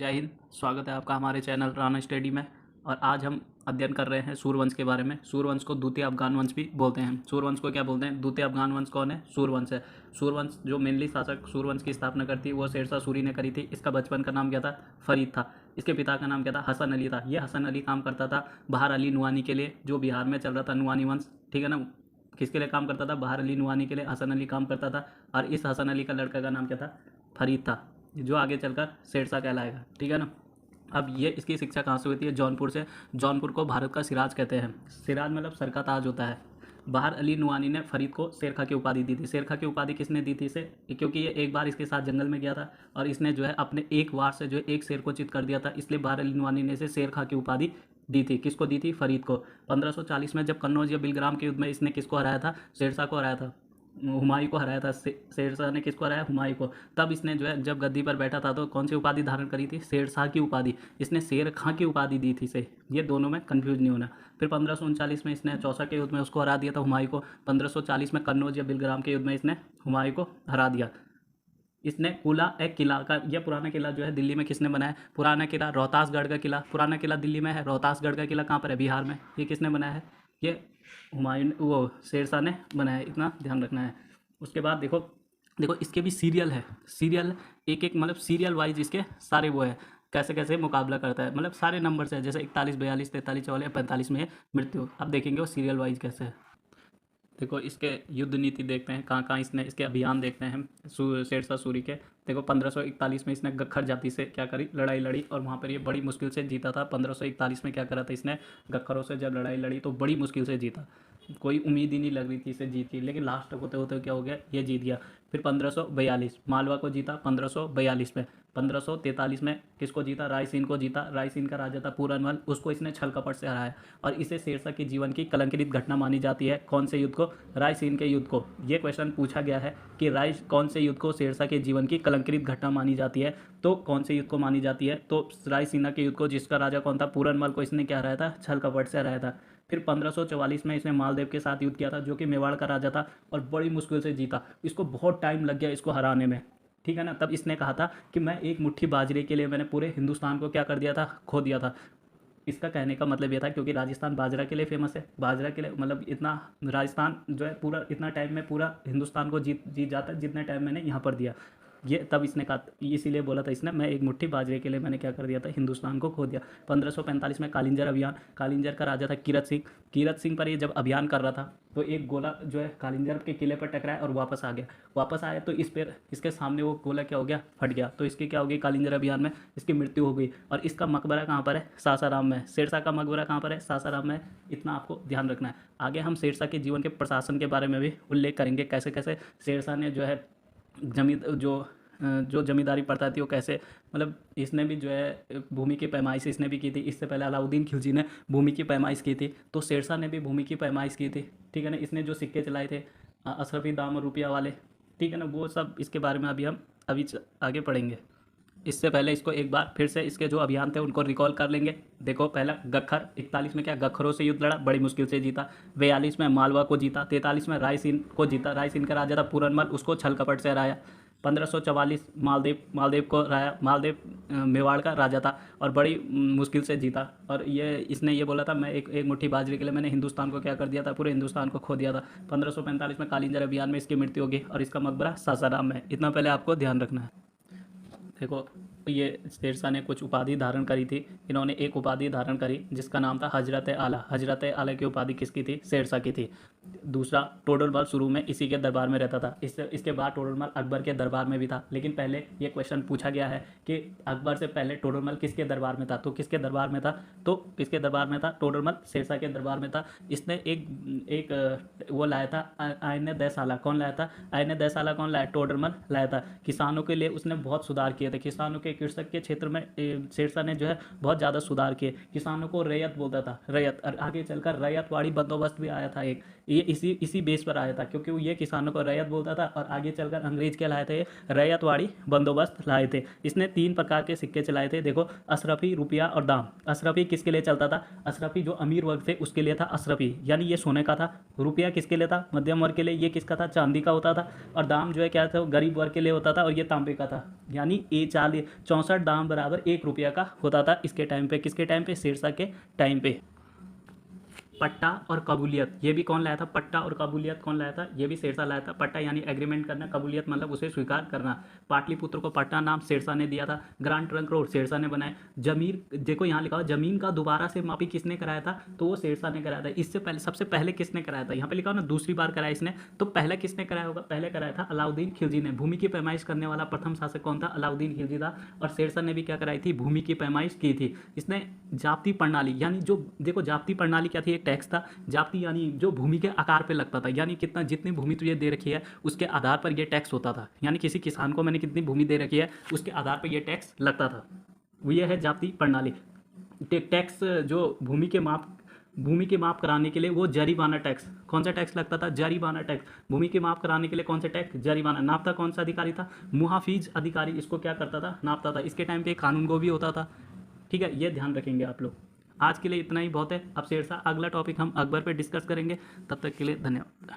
जय हिंद। स्वागत है आपका हमारे चैनल राणा स्टडी में। और आज हम अध्ययन कर रहे हैं सूर्यवंश के बारे में। सूर्यवंश को द्वितीय अफगान वंश भी बोलते हैं। सूर्यवंश को क्या बोलते हैं? द्वितीय अफगान वंश कौन है? सूर्यवंश है। सूर्यवंश जो मेनली शासक सूर्यवंश की स्थापना करती वो शेरशाह सूरी ने करी थी। इसका बचपन का नाम क्या था? फरीद था। इसके पिता का नाम क्या था? हसन अली था। ये हसन अली काम करता था बहार अली नुआनी के लिए, जो बिहार में चल रहा था नुआनी वंश। ठीक है ना? किसके लिए काम करता था? बहार अली नुआनी के लिए हसन अली काम करता था। और इस हसन अली का लड़का का नाम क्या था? फरीद था, जो आगे चलकर शेरशाह कहलाएगा। ठीक है ना? अब ये इसकी शिक्षा कहाँ से हुई थी? है जौनपुर से। जौनपुर को भारत का सिराज कहते हैं। सिराज मतलब सर का ताज होता है। बहार अली नुआनी ने फरीद को शेर खां की उपाधि दी थी। शेर खां की उपाधि किसने दी थी इसे? क्योंकि ये एक बार इसके साथ जंगल में गया था और इसने जो है अपने एक वार से जो है एक शेर को चित कर दिया था, इसलिए बहार अली नुआनी ने इसे शेर खां की उपाधि दी थी। किसको दी थी? फरीद को। 1540 में जब कन्नौज या बिलग्राम के युद्ध में इसने किसको हराया था? शेरशाह को हराया था। हुमायूं को हराया था। शेरशाह ने किसको हराया? हुमायूं को। तब इसने जो है जब गद्दी पर बैठा था तो कौन सी उपाधि धारण करी थी? शेरशाह की उपाधि। इसने शेर खां की उपाधि दी थी इसे। ये दोनों में कंफ्यूज नहीं होना। फिर 1539 में इसने चौसा के युद्ध में उसको हरा दिया था, हुमायूं को। 1540 में कन्नौज या बिलग्राम के युद्ध में इसने हुमायूं को हरा दिया। इसने कुला एक किला का, यह पुराना किला जो है दिल्ली में किसने बनाया? पुराना किला रोहतासगढ़ का किला। पुराना किला दिल्ली में है, रोहतासगढ़ का किला कहाँ पर है? बिहार में। ये किसने बनाया है? ये हुमायूं वो शेरशाह ने बनाया है। इतना ध्यान रखना है। उसके बाद देखो देखो इसके भी सीरियल है। सीरियल एक एक मतलब सीरियल वाइज इसके सारे वो है, कैसे कैसे मुकाबला करता है, मतलब सारे नंबर है, जैसे 41, 42, 43, 44, 45 में मृत्यु। अब देखेंगे वो सीरियल वाइज कैसे है। देखो इसके युद्ध नीति देखते हैं, कहाँ कहाँ इसने इसके अभियान देखते हैं शेरशाह सूरी के। देखो 1541 में इसने गख्खर जाति से क्या करी? लड़ाई लड़ी और वहाँ पर ये बड़ी मुश्किल से जीता था। 1541 में क्या करा था इसने? गख्खरों से जब लड़ाई लड़ी तो बड़ी मुश्किल से जीता। कोई उम्मीद ही नहीं लग रही थी इसे जीत की, लेकिन लास्ट तक होते होते क्या हो गया? ये जीत गया। फिर 1542 मालवा को जीता। 1542 में 1543 में किसको जीता? रायसीन को जीता। रायसीन का राजा था पूरनमल, उसको इसने छल कपट से हराया और इसे शेरशाह के जीवन की कलंकित घटना मानी जाती है। कौन से युद्ध को? रायसीन के युद्ध को। ये क्वेश्चन पूछा गया है कि राय कौन से युद्ध को शेरशाह के जीवन की कलंकित घटना मानी जाती है, तो कौन से युद्ध को मानी जाती है? तो रायसीना के युद्ध को, जिसका राजा कौन था? पूरनमल को इसने क्या हराया था? छल कपट से हराया था। फिर 1544 में इसने मालदेव के साथ युद्ध किया था, जो कि मेवाड़ का राजा था, और बड़ी मुश्किल से जीता। इसको बहुत टाइम लग गया इसको हराने में। ठीक है ना? तब इसने कहा था कि मैं एक मुट्ठी बाजरे के लिए मैंने पूरे हिंदुस्तान को क्या कर दिया था? खो दिया था। इसका कहने का मतलब ये था क्योंकि राजस्थान बाजरा के लिए फेमस है। बाजरा के लिए मतलब इतना राजस्थान जो है पूरा इतना टाइम में पूरा हिंदुस्तान को जीत जीत जाता है जितने टाइम मैंने यहाँ पर दिया। ये तब इसने कहा, इसीलिए बोला था इसने, मैं एक मुट्ठी बाजरे के लिए मैंने क्या कर दिया था? हिंदुस्तान को खो दिया। 1545 में कालिंजर अभियान। कालिंजर का राजा था कीरत सिंह। कीरत सिंह पर ये जब अभियान कर रहा था तो एक गोला जो है कालिंजर के किले पर टकराया और वापस आ गया। वापस आया तो इस पर इसके सामने वो गोला क्या हो गया? फट गया। तो इसकी क्या हो गई? कालिंजर अभियान में इसकी मृत्यु हो गई। और इसका मकबरा कहाँ पर है? सासाराम में। शेरशाह का मकबरा कहाँ पर है? सासाराम में। इतना आपको ध्यान रखना है। आगे हम शेरशाह के जीवन के प्रशासन के बारे में भी उल्लेख करेंगे, कैसे कैसे शेरशाह ने जो है जो जमींदारी प्रथा थी वो कैसे, मतलब इसने भी जो है भूमि की पैमाइश इसने भी की थी। इससे पहले अलाउद्दीन खिलजी ने भूमि की पैमाइश की थी, तो शेरशाह ने भी भूमि की पैमाइश की थी। ठीक है ना? इसने जो सिक्के चलाए थे अशरफी दाम और रुपया वाले, ठीक है ना, वो सब इसके बारे में अभी हम आगे पढ़ेंगे। इससे पहले इसको एक बार फिर से इसके जो अभियान थे उनको रिकॉल कर लेंगे। देखो पहला गख्खर, 41 में क्या गख्खरों से युद्ध लड़ा, बड़ी मुश्किल से जीता। 42 में मालवा को जीता। 43 में रायसीन को जीता। रायसीन का राजा था पूरनमल, उसको छल कपट से हराया। 1544 मालदेव को हराया। मालदेव मेवाड़ का राजा था और बड़ी मुश्किल से जीता। और ये इसने ये बोला था मैं एक मुट्ठी बाजरे के लिए मैंने हिंदुस्तान को क्या कर दिया था? पूरे हिंदुस्तान को खो दिया था। 1545 में कालिंजर अभियान में इसकी मृत्यु होगी और इसका मकबरा सासाराम में है। इतना पहले आपको ध्यान रखना है। देखो ये शेरशाह ने कुछ उपाधि धारण करी थी। इन्होंने एक उपाधि धारण करी जिसका नाम था हजरत आला। हजरत आला की उपाधि किसकी थी? शेरशाह की थी। दूसरा, टोडरमल शुरू में इसी के दरबार में रहता था। इसके बाद टोडरमल अकबर के दरबार में भी था। लेकिन पहले ये क्वेश्चन पूछा गया है कि अकबर से पहले टोडरमल किसके दरबार में था? तो किसके दरबार में था? तो किसके दरबार में था? टोडरमल शेरशाह के दरबार में था। इसने एक वो लाया था आईने दैसाला। कौन लाया था? आईने दैसाला कौन लाया? टोडरमल लाया था। किसानों के लिए उसने बहुत सुधार किए थे। किसानों के कृषक के क्षेत्र में शेरशाह ने जो है बहुत ज़्यादा सुधार किए। किसानों को रैयत बोलता था, रैयत। और आगे चलकर रैयतवाड़ी बंदोबस्त भी आया था एक, ये इसी बेस पर आया था क्योंकि वो ये किसानों को रैयत बोलता था और आगे चलकर अंग्रेज क्या लाए थे? रैयतवाड़ी बंदोबस्त लाए थे। इसने 3 प्रकार के सिक्के चलाए थे। देखो अशरफी, रुपया और दाम। अशरफी किसके लिए चलता था? अशरफी जो अमीर वर्ग थे उसके लिए था अशरफी, यानी ये सोने का था। रुपया किसके लिए था? मध्यम वर्ग के लिए। ये किसका था? चांदी का होता था। और दाम जो है क्या था? गरीब वर्ग के लिए होता था और ये तांबे का था। यानी ये 64 दाम बराबर 1 रुपया का होता था इसके टाइम पे। किसके टाइम पे? शेरशाह के टाइम पे। पट्टा और कबूलियत, ये भी कौन लाया था? पट्टा और कबूलियत कौन लाया था? ये भी शेरशाह लाया था। पट्टा यानी एग्रीमेंट करना, कबूलियत मतलब उसे स्वीकार करना। पाटलिपुत्र को पट्टा नाम शेरशाह ने दिया था। ग्रांड ट्रंक रोड शेरशाह ने बनाए। जमीर, देखो यहाँ लिखा हुआ जमीन का दोबारा से मापी किसने कराया था? तो वो शेरशाह ने कराया था। इससे पहले, सबसे पहले किसने कराया था? यहाँ पे लिखा हो ना दूसरी बार कराया इसने, तो पहले किसने कराया होगा? पहले कराया था अलाउद्दीन खिलजी ने। भूमि की पैमाइश करने वाला प्रथम शासक कौन था? अलाउद्दीन खिलजी था। और शेरशाह ने भी क्या कराई थी? भूमि की पैमाइश की थी। इसने जाप्ती प्रणाली, यानी जो देखो जाप्ती प्रणाली क्या थी? एक टैक्स था। जाप्ती यानी जो भूमि के आकार पे लगता था, यानी कितना, जितनी भूमि तुझे दे रखी है उसके आधार पर यह टैक्स होता था। यानी किसी किसान को मैंने कितनी भूमि दे रखी है उसके आधार पर यह टैक्स लगता था। ये है जाप्ती प्रणाली। टैक्स जो भूमि के माप कराने के लिए वो जरीमाना टैक्स, कौन सा टैक्स लगता था? जरीमाना टैक्स। भूमि के माप कराने के लिए कौन सा टैक्स? जरीमाना। नापता कौन सा अधिकारी था? मुहाफिज अधिकारी इसको क्या करता था? नापता था। इसके टाइम पे कानून को भी होता था। ठीक है, ये ध्यान रखेंगे आप लोग। आज के लिए इतना ही बहुत है। अब शेरशाह, अगला टॉपिक हम अकबर पे डिस्कस करेंगे। तब तक के लिए धन्यवाद।